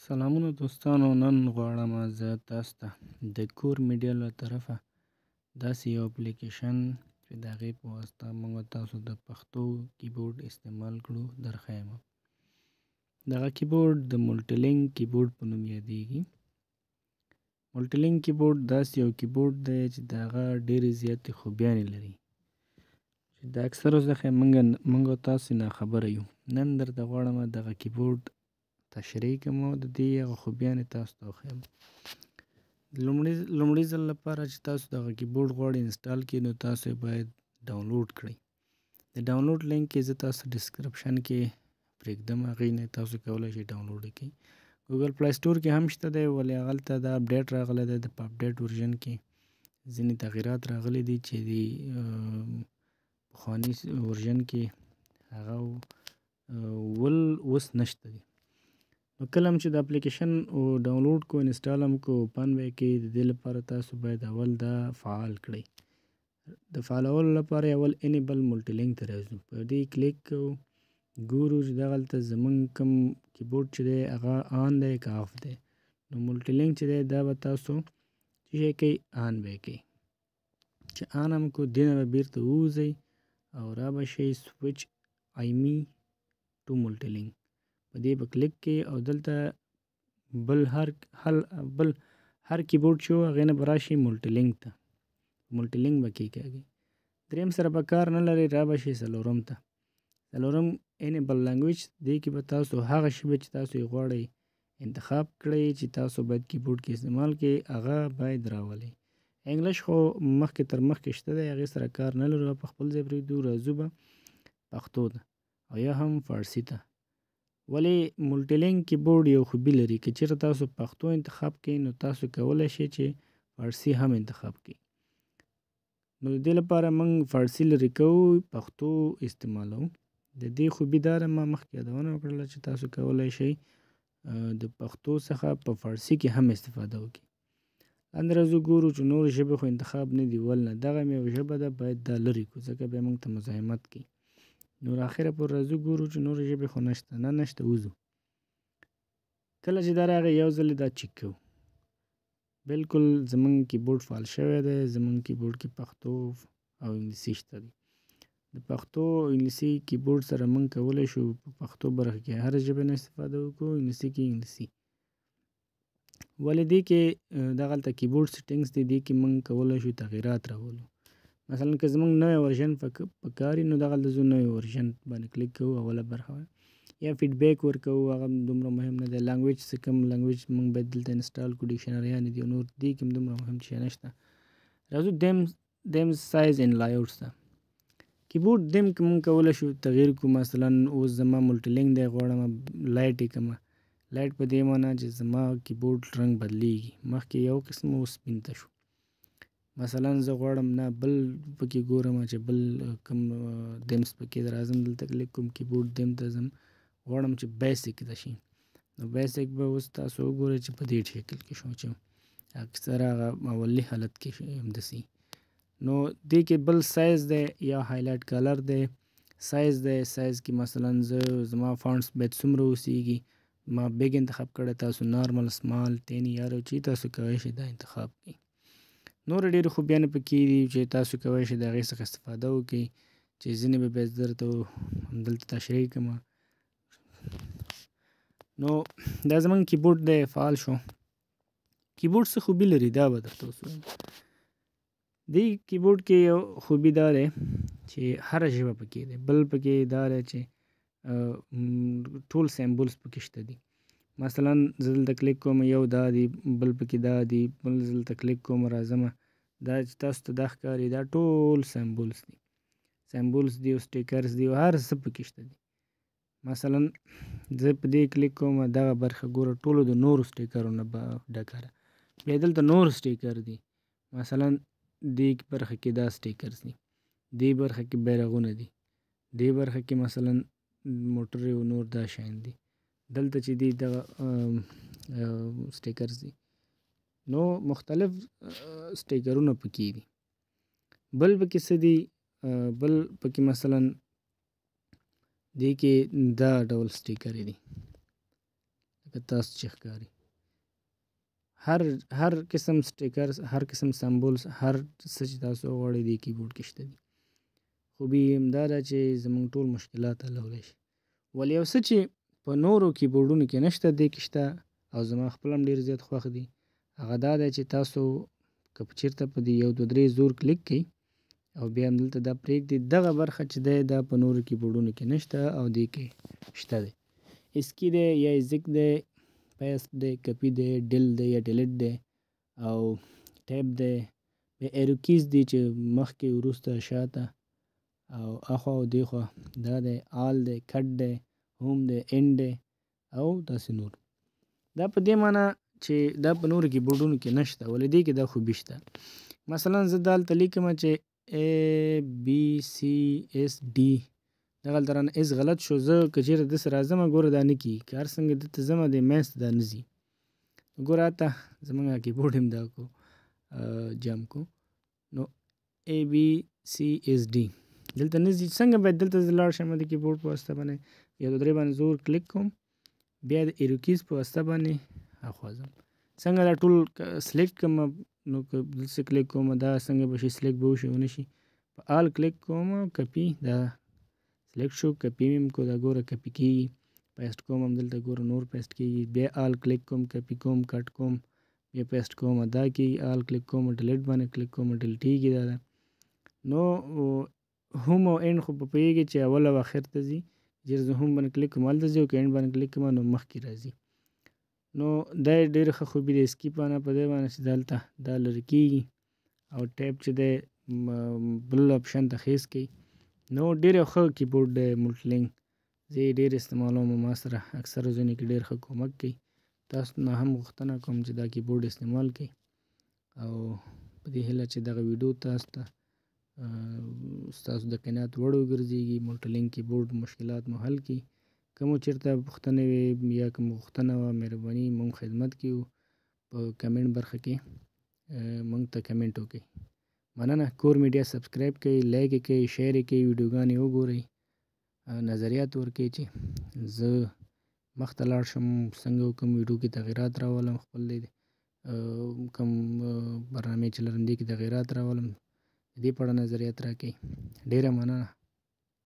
سلامونه دوستانو، نن غواړم زه تاسو ته د کور میډیا له طرفه داسې یو اپلیکیشن چې د هغې په واسطه موږ تاسو د پښتو کیبورډ استعمال کړو درښیم. دغه کیبورډ د ملټي لینک کیبورډ په نوم یادیږي. ملټي لینک کیبورډ داسې یو کیبورډ دی چې د هغه ډېرې زیاتې خوبیانې لري چې د اکثرو څخه موږ تاسو نه خبره یو. نن درته غواړم دغه کیبورډ تشریح کوم او د دې هغه خوبیانې تاسو ته وښیم. لومړي ځل لپاره چې تاسو دغه کیبورډ غواړئ انسټال کړئ نو تاسو یې باید ډاونلوډ کړئ. د ډاونلوډ لینک یې زه تاسو ډسکرپشن کې پرېږدم، هغې نه تاسو کولی شئ ډاونلوډ یې کړئ. ګوګل پلی سټور کې هم شته دی، ولې هغلته دا اپډیټ راغلی دی. د په اپډیټ ورژن کې ځینې تغییرات راغلي دي چې د پخواني ورژن کې هغه اوس نشته دي. نو کله هم چې د اپلیکیشن ډاونلوډ کو، انسټال هم کو، اوپن به یې کړئ، د دې لپاره تاسو باید اول دا فعال کړئ. د فعالولو لپاره اول انیبل ملټي لینک ته راځو، په دې کلیک کوو، ګورو چې دغلته زمونږ کوم کیبورډ چې دی هغه آن دی که آف دی. نو ملټي لینک چې دی دا به تاسو څه شی کوئ، آن به یې کوئ. چې آن هم کو، دې نه به بیرته ووځئ او را به شئ سویچ آیمي ټو ملټي لینک، په دې به کلیک کړئ او دلته بل هر کیبورډ چې و هغې نه به راشئ ملټي لینک ته، ملټي لینک به کېکاږئ. دریم سره به کار نه لرئ، را به شئ څلورم ته. څلورم انیبل لینګویج، دې کې به تاسو هغه ژبې چې تاسو یې غواړئ انتخاب کړئ چې تاسو باید کیبورډ کې استعمال کړئ، هغه باید راولئ. انګلیش خو مخکې تر مخکې شته دی، هغې سره کار نه لرو، په خپل ځای پرېږدو. راځو به پښتو ته او یا هم فارسي ته. ولې ملټي لینک کیبورډ یو خوبي لري، که چېرته تاسو پښتو انتخاب کړئ نو تاسو کولی شئ چې فارسي هم انتخاب کړئ. نو د دې لپاره موږ فارسي لرې کوو، پښتو استعمالوو. د دې خوبي دا ده، ما مخکې یادونه وکړله چې تاسو کولی شئ د پښتو څخه په فارسي کې هم استفاده وکړئ. لاندې راځو، ګورو چې نورې ژبې خو انتخاب نه دي، ولنه دغه مې یو ژبه ده، باید دا لرې کړو ځکه بیا موږ ته مزاحمت کوي. نور اخره پورې راځو، ګورو چې نورې ژبې خو نشته، نه نشته، وځو. کله چې دا راغی یو ځل دا چک کوو، بلکل زمونږ کیبورډ فعال شوی دی. زمونږ کیبورډ کې پښتو او انګلیسي شته دی. د پښتو او انګلیسي کیبورډ سره موږ کولی شو په پښتو برخه کې هر ژبې نه استفاده وکړو، انګلیسي کې انګلیسي. ولې دې کې دغلته کیبورډ سیټینګز دی، دې کې موږ کولی شو تغییرات راولو. مثلا که زمونږ نوی ورژن پکار وي نو دغلته ځو، نوی ورژن باندې کلیک کوو، اوله برخه یا فیډبیک ورکوو، هغه دومره مهم نه دی. لنګویج څه کوم لنګویج موږ باید دلته انسټال کړو، ډکشنریانې دي او نور، دې کې هم دومره مهم شی نشته. راځو دیم سایز ان لایاوټس ته. کیبورډ دیم کې موږ کولی شو تغییر کړو. مثلا اوس زما ملټي لینک دی، غواړم لایټ یې کړمه. لایټ په دې معنا چې زما کیبورډ رنګ بدلیږي، مخکې یو قسم اوس سپین ته شو. مثلا زه غواړم نه بل پکې ګورم چې بل کوم دیمز پکې راځم، دلته کلیک کوم، کیبورډ دیم ته ځم، غواړم چې بیسیک ته شي. نو بیسیک به اوس تاسو وګورئ چې په دې شکل کې شو، چې اکثره هغه اولي حالت کې همداسې. نو دې کې بل سایز دی یا هایلایټ کلر دی، سایز دی. سایز کې مثلا زما فانټس باید څومره اوسیږي، ما بیگ انتخاب کړی، تاسو نارمل، سمال، تینی یا چې تاسو کولی شئ دا انتخاب کړئ. نور ډېرې خوبیانې پکې دي چې تاسو کولی شئ د هغې څخه استفاده وکړئ، چې ځینې به بیا درته همدلته تشریح کړم. نو دا زمونږ کیبورډ دی، فعال شو. کیبورډ څه خوبي لري دا به درته اوس ووایم. دې کیبورډ کې یو خوبي دا دی چې هره ژبه پکې دی. بل پکې دا دی چې ټول سیمبولز پکې شته دي. مثلا زه دلته کلیک کوم، یو دا دی، بل پکې دا دی، بل زه دلته کلیک کوم، راځمه، دا چې تاسو ته دا ښکاري دا ټول سیمبولز دي، سیمبولز دي او سټیکرز دي او هر څه پکې شته دي. مثلا زه په دې کلیک کوم، دغه برخه ګوره ټولو د نورو سټیکرونو ډکه ده. بیا دلته نور سټیکر دي، مثلا دې برخه کې دا سټیکرز دي، دې برخه کې بیرغونه دي، دې برخه کې مثلا موټرې او نور دا شیان دي، دلته چې دي دغه سټیکرز دي. نو مختلف سټیکرونه پکې دي. بل پکې څه دي، بل پکې مثلا دې کې دا ډول سټیکرې دي، په تاسو چې ښکاري. هر قسم سټیکرز، هر قسم سمبولز، هر څه چې تاسو غواړئ دې کیبورډ کې شته دي. خوبي یې همدا ده چې زموږ ټول مشکلات حلولی شي. ولې یو څه چې په نورو کیبورډونو کې نشته دې کې شته، او زما خپل هم ډېر زیات خوښ دي. هغه دا دی چې تاسو که چېرته په دې 1 2 3 زور کلیک کړئ او بیا هم دلته دا پرېږدي، دغه برخه چې دی دا په نورو کیبورډونو کې نشته او دې کې شته دی. اسکی دی یا ایزک دی، پیسټ دی، کپي دی، ډل دی یا ډیلیټ دی، او ټیپ دی، بیا ایرو کیز دی چې مخکې وروسته شاته او اخوا او دیخوا، دا دی آل دی، کټ دی، هوم دی، اینډ دی او داسې نور. دا په دې معنی چې دا په نورو کیبورډونو کې نشته، ولې دې کې دا خوبي شته. مثلا زه دلته لیکم چې ABCSD، دغلته رانه اس غلط شو، زه که چېرته داسې راځم ګوره دا نه کېږي، که هر څنګه دلته ځمه د منځ ته دا نه ځي. ګوره هلته زمونږ کیبورډ هم دا کو جام کو، نو ABCSD دلته نه ځي. څنګه باید دلته زه لاړ شم د کیبورډ په واسطه باندې 1 2 3 باندې زور کلیک کوم، بیا د ایرو کیز په واسطه باندې اخوا ځم. څنګه دا ټول سلیکټ کوم، نو که دلته کلیک کوم دا څنګه به شي، سلیکټ به وشي ونه شي. په آل کلیک کوم، کپي دا سلیکټ شو، کپي مې کو دا ګوره کپي کېږي، پیسټ کوم هم دلته ګوره نور پیسټ کېږي، بیا آل کلیک کوم، کپي کوم، کټ کوم، بیا پیسټ کوم دا کېږي، آل کلیک کوم ډیلیټ باندې کلیک کوم ډیلیټېږي دا ده. نو هوم او اینډ خو په پوهېږي چې اول او اخر ته ځي، چې زه هوم باندې کلیک کوم هلته ځي، او که اینډ باندې کلیک کوم نو مخکې راځي. نو دا یې ډېره ښه خوبي دی. اسکیپ باندې په دې باندې چې دلته دا لرې کېږي او ټیپ چې دی بل اپشن ته خیز کوي. نو ډېر ښه کیبورډ دی ملټلینک، زه یې ډېر استعمالوم، ما سره اکثره ځینو کې ډېر ښه کومک کوي. تاسو نه هم غوښتنه کوم چې دا کیبورډ استعمال کړئ، او په دې هیله چې دغه ویډیو تاسو ته ستاسو د قناعت وړ وګرځېږي، ملټلینک کیبورډ مشکلات مو حل کړي. که مو چېرته پوښتنې وي یا که مو غوښتنه وه، مهرباني مونږ خدمت کې یو، په کمنټ برخه کې مونږ ته کمنټ وکړئ. مننه. کور میډیا سبسکرایب کړئ، لایک یې کړئ، شیر یې کړئ، ویډیوګانې وګورئ، نظریات ورکړئ چې زه مخته لاړ شم، څنګه کوم ویډیو کې تغیرات راولم، خپل کوم برنامې چې لرم دې کې تغیرات راولم، دې په اړه نظریات راکړئ. ډېره مننه.